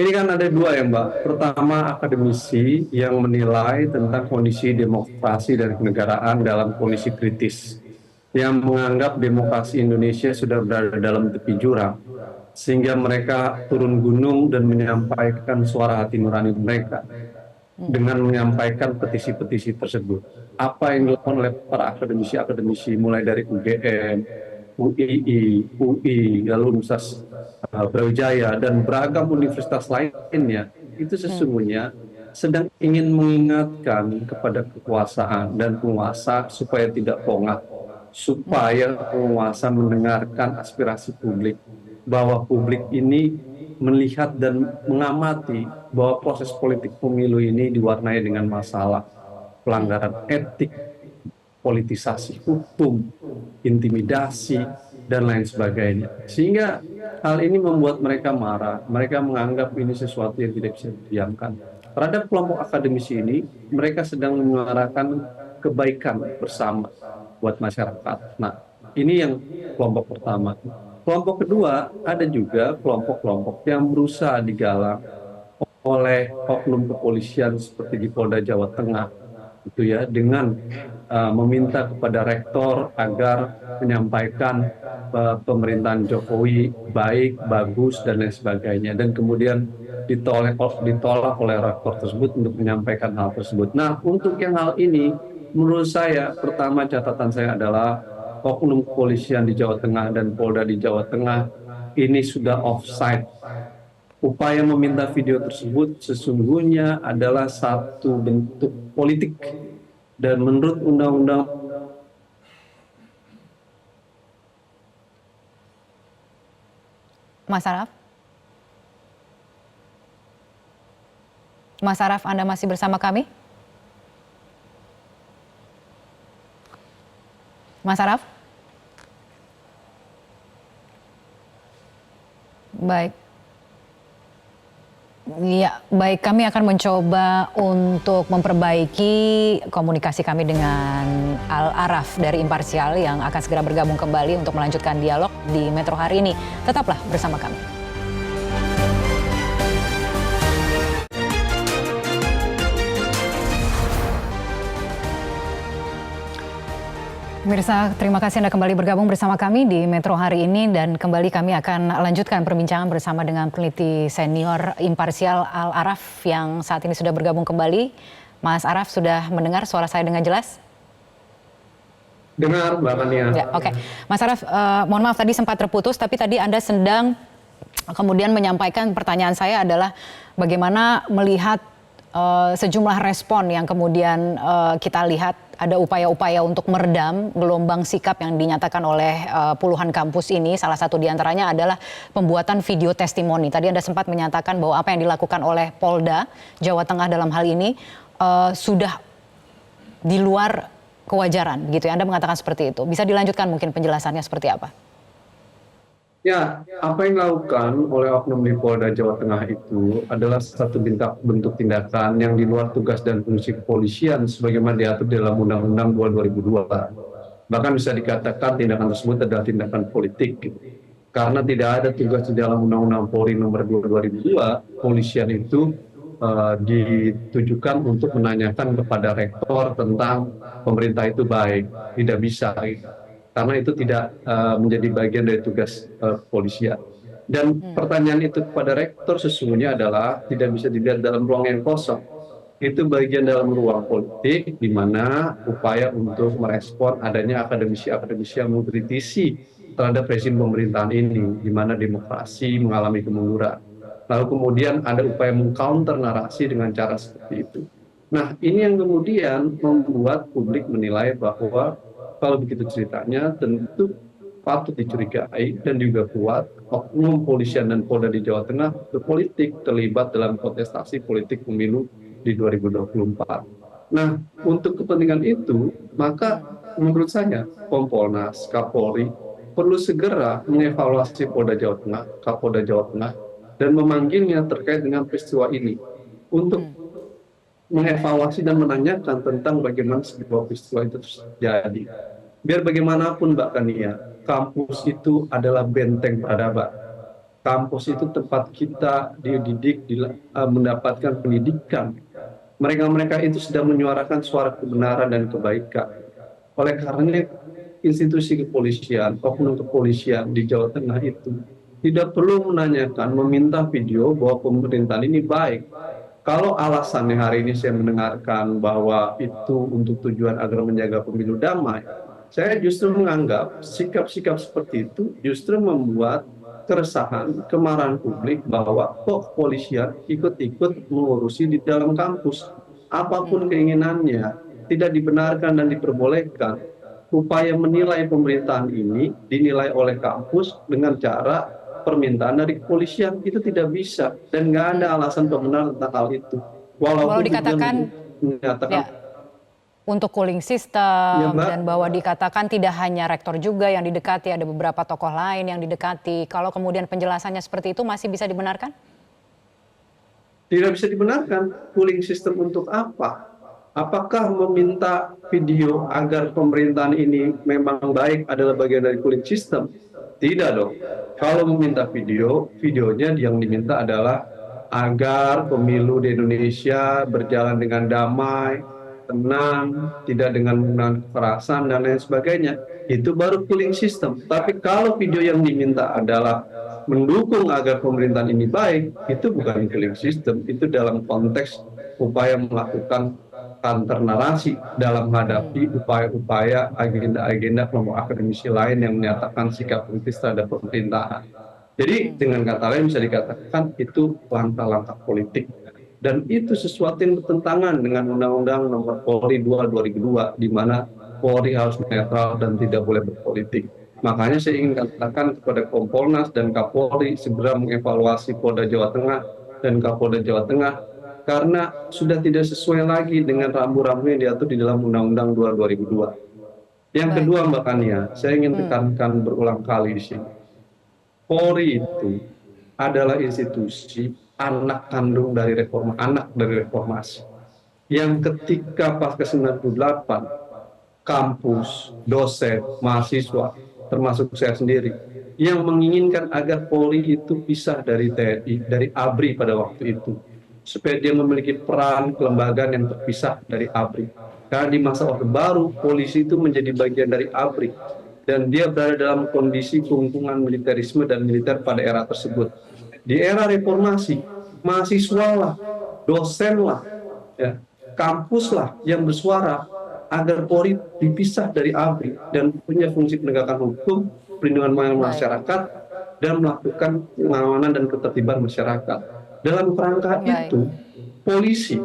Ini kan ada dua ya Mbak. Pertama, akademisi yang menilai tentang kondisi demokrasi dan kenegaraan dalam kondisi kritis, yang menganggap demokrasi Indonesia sudah berada dalam tepi jurang, sehingga mereka turun gunung dan menyampaikan suara hati nurani mereka dengan menyampaikan petisi-petisi tersebut. Apa yang dilakukan oleh para akademisi-akademisi mulai dari UGM, UII, UI, lalu Universitas Brawijaya dan beragam universitas lainnya, itu sesungguhnya sedang ingin mengingatkan kepada kekuasaan dan penguasa supaya tidak pongah, supaya penguasa mendengarkan aspirasi publik, bahwa publik ini melihat dan mengamati bahwa proses politik pemilu ini diwarnai dengan masalah pelanggaran etik, politisasi hukum, intimidasi, dan lain sebagainya. Sehingga hal ini membuat mereka marah, mereka menganggap ini sesuatu yang tidak bisa didiamkan. Terhadap kelompok akademisi ini, mereka sedang menyuarakan kebaikan bersama buat masyarakat. Nah, ini yang kelompok pertama. Kelompok kedua, ada juga kelompok-kelompok yang berusaha digalang oleh oknum kepolisian seperti di Polda Jawa Tengah, itu ya, dengan meminta kepada rektor agar menyampaikan pemerintahan Jokowi baik, bagus, dan lain sebagainya. Dan kemudian ditolak oleh rektor tersebut untuk menyampaikan hal tersebut. Nah, untuk yang hal ini, menurut saya, pertama catatan saya adalah oknum kepolisian di Jawa Tengah dan Polda di Jawa Tengah ini sudah offside. Upaya meminta video tersebut sesungguhnya adalah satu bentuk politik, dan menurut undang-undang Mas Araf? Mas Araf, Anda masih bersama kami? Mas Araf? Baik. Ya, baik, kami akan mencoba untuk memperbaiki komunikasi kami dengan Al Araf dari Imparsial yang akan segera bergabung kembali untuk melanjutkan dialog di Metro hari ini. Tetaplah bersama kami. Pemirsa, terima kasih Anda kembali bergabung bersama kami di Metro hari ini, dan kembali kami akan lanjutkan perbincangan bersama dengan peneliti senior Imparsial Al Araf yang saat ini sudah bergabung kembali. Mas Araf, sudah mendengar suara saya dengan jelas? dengar Mbak Mania. Ya, oke. Mas Araf, mohon maaf tadi sempat terputus, tapi tadi Anda sedang kemudian menyampaikan, pertanyaan saya adalah bagaimana melihat sejumlah respon yang kemudian kita lihat ada upaya-upaya untuk meredam gelombang sikap yang dinyatakan oleh puluhan kampus ini. Salah satu diantaranya adalah pembuatan video testimoni. Tadi Anda sempat menyatakan bahwa apa yang dilakukan oleh Polda Jawa Tengah dalam hal ini sudah di luar kewajaran, begitu ya. Anda mengatakan seperti itu. Bisa dilanjutkan mungkin penjelasannya seperti apa? Ya, apa yang dilakukan oleh oknum di Polda Jawa Tengah itu adalah satu bentuk tindakan yang di luar tugas dan fungsi kepolisian sebagaimana diatur dalam Undang-Undang 2002. Bahkan bisa dikatakan tindakan tersebut adalah tindakan politik. Gitu. Karena tidak ada tugas di dalam Undang-Undang Polri nomor 2 2002, polisian itu ditujukan untuk menanyakan kepada rektor tentang pemerintah itu baik. Tidak bisa. Gitu. Karena itu tidak menjadi bagian dari tugas kepolisian. Dan pertanyaan itu kepada rektor sesungguhnya adalah tidak bisa dilihat dalam ruang yang kosong. Itu bagian dalam ruang politik di mana upaya untuk merespon adanya akademisi-akademisi yang mengkritisi terhadap rezim pemerintahan ini, di mana demokrasi mengalami kemunduran. Lalu kemudian ada upaya mengcounter narasi dengan cara seperti itu. Nah, ini yang kemudian membuat publik menilai bahwa kalau begitu ceritanya tentu patut dicurigai dan juga kuat oknum polisian dan Polda di Jawa Tengah berpolitik terlibat dalam kontestasi politik pemilu di 2024. Nah, untuk kepentingan itu, maka menurut saya Kompolnas, Kapolri perlu segera mengevaluasi Polda Jawa Tengah, Kapolda Jawa Tengah, dan memanggilnya terkait dengan peristiwa ini untuk mengevaluasi dan menanyakan tentang bagaimana sebuah peristiwa itu terjadi. Biar bagaimanapun Mbak Kania, kampus itu adalah benteng peradaban. Kampus itu tempat kita dididik, mendapatkan pendidikan. Mereka-mereka itu sedang menyuarakan suara kebenaran dan kebaikan. Oleh karenanya, institusi kepolisian, oknum kepolisian di Jawa Tengah itu tidak perlu menanyakan, meminta video bahwa pemerintahan ini baik. Kalau alasannya hari ini saya mendengarkan bahwa itu untuk tujuan agar menjaga pemilu damai, saya justru menganggap sikap-sikap seperti itu justru membuat keresahan, kemarahan publik bahwa kok kepolisian ikut-ikut mengurusi di dalam kampus. Apapun keinginannya, tidak dibenarkan dan diperbolehkan. Upaya menilai pemerintahan ini dinilai oleh kampus dengan cara permintaan dari kepolisian, itu tidak bisa dan nggak ada alasan pembenaran tentang hal itu. Walau Walaupun dikatakan menyatakan ya untuk cooling ya system Mbak, dan bahwa dikatakan tidak hanya rektor juga yang didekati, ada beberapa tokoh lain yang didekati. Kalau kemudian penjelasannya seperti itu masih bisa dibenarkan? tidak bisa dibenarkan. Cooling system untuk apa? Apakah meminta video agar pemerintahan ini memang baik adalah bagian dari cooling system? Tidak dong. Kalau meminta video, videonya yang diminta adalah agar pemilu di Indonesia berjalan dengan damai, tenang, tidak dengan menggunakan kekerasan dan lain sebagainya. Itu baru cooling system. Tapi kalau video yang diminta adalah mendukung agar pemerintahan ini baik, itu bukan cooling system. Itu dalam konteks upaya melakukan counter narasi dalam menghadapi upaya-upaya agenda-agenda kelompok akademisi lain yang menyatakan sikap kritis terhadap pemerintahan. Jadi dengan kata lain bisa dikatakan itu langkah-langkah politik. Dan itu sesuatu yang bertentangan dengan Undang-Undang Nomor Polri 2 2002, di mana Polri harus netral dan tidak boleh berpolitik. Makanya saya ingin katakan kepada Kompolnas dan Kapolri segera mengevaluasi Polda Jawa Tengah dan Kapolda Jawa Tengah, karena sudah tidak sesuai lagi dengan rambu-rambu yang diatur di dalam Undang-Undang 2 2002. Yang kedua Mbak Kania, saya ingin tekankan berulang kali di sini. Polri itu adalah institusi anak kandung dari reformasi. Yang ketika pasca 98, kampus, dosen, mahasiswa, termasuk saya sendiri, yang menginginkan agar Polri itu pisah dari TNI, dari ABRI pada waktu itu, supaya dia memiliki peran kelembagaan yang terpisah dari ABRI. Karena di masa Orde Baru, polisi itu menjadi bagian dari ABRI, dan dia berada dalam kondisi keungkungan militerisme dan militer pada era tersebut. Di era reformasi, mahasiswa lah, dosen lah, ya, kampus lah yang bersuara agar Polri dipisah dari ABRI dan punya fungsi penegakan hukum, perlindungan masyarakat, dan melakukan pengamanan dan ketertiban masyarakat. Dalam kerangka itu, polisi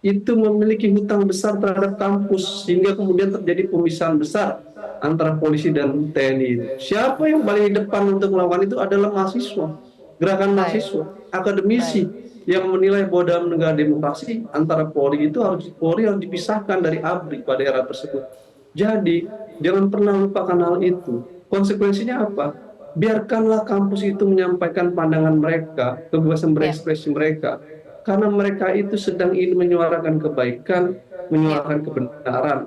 itu memiliki hutang besar terhadap kampus, sehingga kemudian terjadi pemisahan besar antara polisi dan TNI. Siapa yang paling di depan untuk melakukan itu adalah mahasiswa, gerakan mahasiswa, akademisi yang menilai bahwa dalam negara demokrasi antara Polri harus dipisahkan dari ABRI pada era tersebut. Jadi jangan pernah lupakan hal itu. Konsekuensinya apa? Biarkanlah kampus itu menyampaikan pandangan mereka, kebebasan berekspresi mereka, karena mereka itu sedang ingin menyuarakan kebaikan, menyuarakan kebenaran.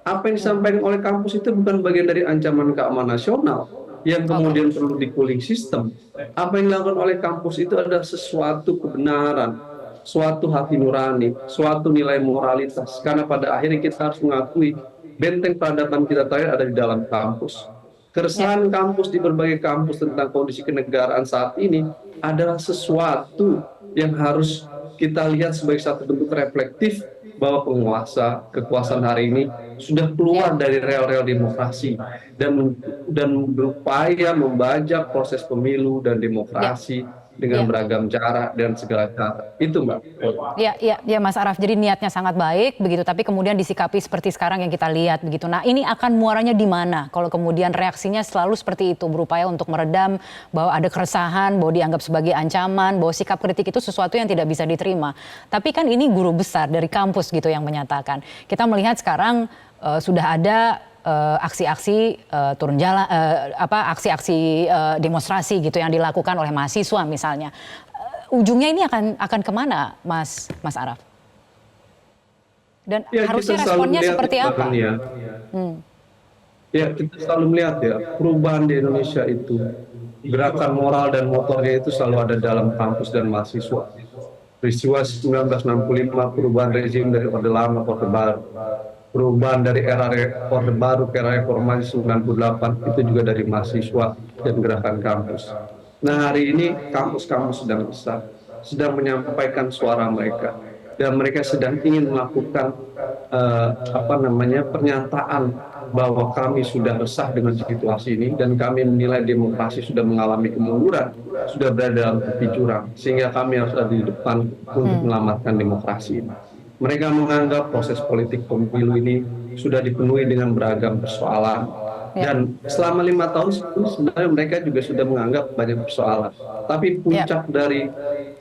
Apa yang disampaikan oleh kampus itu bukan bagian dari ancaman keamanan nasional yang kemudian perlu di cooling system. Apa yang dilakukan oleh kampus itu adalah sesuatu kebenaran, suatu hati nurani, suatu nilai moralitas. Karena pada akhirnya kita harus mengakui benteng peradaban kita terakhir ada di dalam kampus. Keresahan kampus di berbagai kampus tentang kondisi kenegaraan saat ini adalah sesuatu yang harus kita lihat sebagai satu bentuk reflektif bahwa kekuasaan hari ini sudah keluar dari rel-rel demokrasi dan berupaya membajak proses pemilu dan demokrasi dengan beragam cara dan segala cara. Itu Mbak. Ya Mas Araf, jadi niatnya sangat baik begitu, tapi kemudian disikapi seperti sekarang yang kita lihat begitu. Nah, ini akan muaranya di mana kalau kemudian reaksinya selalu seperti itu, berupaya untuk meredam bahwa ada keresahan, bahwa dianggap sebagai ancaman, bahwa sikap kritik itu sesuatu yang tidak bisa diterima. Tapi kan ini guru besar dari kampus gitu yang menyatakan. Kita melihat sekarang sudah ada aksi-aksi turun jalan, aksi-aksi demonstrasi gitu yang dilakukan oleh mahasiswa misalnya. Ujungnya ini akan kemana, Mas Araf? Dan harusnya responnya seperti apa? Ya, kita selalu melihat ya perubahan di Indonesia itu gerakan moral dan motornya itu selalu ada dalam kampus dan mahasiswa. Peristiwa 1965, perubahan rezim dari Orde Lama ke Orde Baru. Perubahan dari era Orde Baru ke era reformasi 98 itu juga dari mahasiswa dan gerakan kampus. Nah, hari ini kampus-kampus sedang besar, sedang menyampaikan suara mereka, dan mereka sedang ingin melakukan pernyataan bahwa kami sudah resah dengan situasi ini dan kami menilai demokrasi sudah mengalami kemunduran, sudah berada dalam tepi jurang, sehingga kami harus ada di depan untuk menyelamatkan demokrasi ini. Mereka menganggap proses politik pemilu ini sudah dipenuhi dengan beragam persoalan, dan selama 5 tahun sebenarnya mereka juga sudah menganggap banyak persoalan. Tapi puncak dari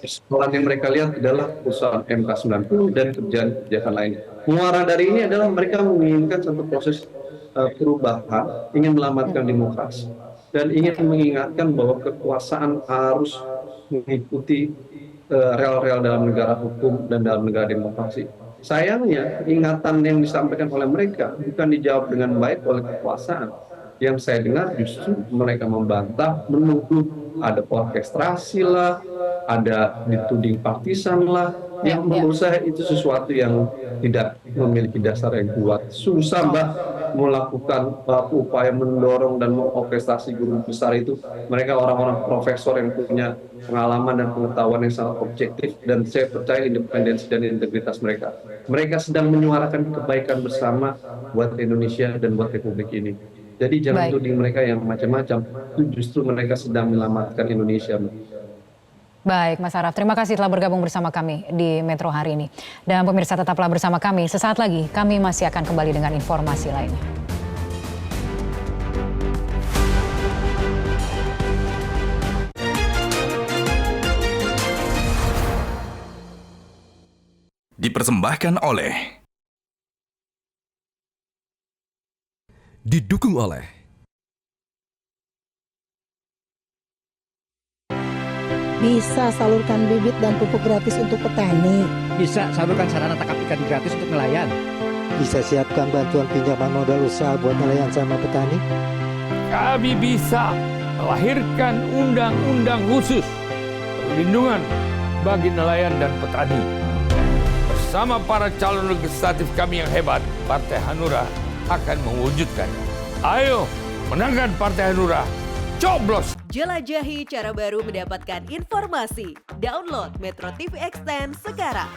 persoalan yang mereka lihat adalah putusan MK 90 dan kebijakan lainnya. Muara dari ini adalah mereka menginginkan satu proses perubahan, ingin menyelamatkan demokrasi, dan ingin mengingatkan bahwa kekuasaan harus mengikuti real-real dalam negara hukum dan dalam negara demokrasi. Sayangnya, ingatan yang disampaikan oleh mereka bukan dijawab dengan baik oleh kekuasaan. Yang saya dengar justru mereka membantah, menuduh ada orkestrasi lah, ada dituding partisan lah, yang menurut saya itu sesuatu yang tidak memiliki dasar yang kuat. Susah, Mbak, melakukan upaya mendorong dan mengorkestrasi guru besar itu. Mereka orang-orang profesor yang punya pengalaman dan pengetahuan yang sangat objektif, dan saya percaya independensi dan integritas mereka. Mereka sedang menyuarakan kebaikan bersama buat Indonesia dan buat Republik ini. Jadi jangan tuding mereka yang macam-macam, itu justru mereka sedang menyelamatkan Indonesia. Baik, Mas Araf, terima kasih telah bergabung bersama kami di Metro hari ini. Dan pemirsa tetaplah bersama kami, sesaat lagi kami masih akan kembali dengan informasi lainnya. Dipersembahkan oleh, didukung oleh bisa salurkan bibit dan pupuk gratis untuk petani. Bisa salurkan sarana tangkap ikan gratis untuk nelayan. Bisa siapkan bantuan pinjaman modal usaha buat nelayan sama petani. Kami bisa melahirkan undang-undang khusus perlindungan bagi nelayan dan petani. Bersama para calon legislatif kami yang hebat, Partai Hanura akan mewujudkannya. Ayo, menangkan Partai Hanura. Coblos! Jelajahi cara baru mendapatkan informasi. Download Metro TV Extend sekarang.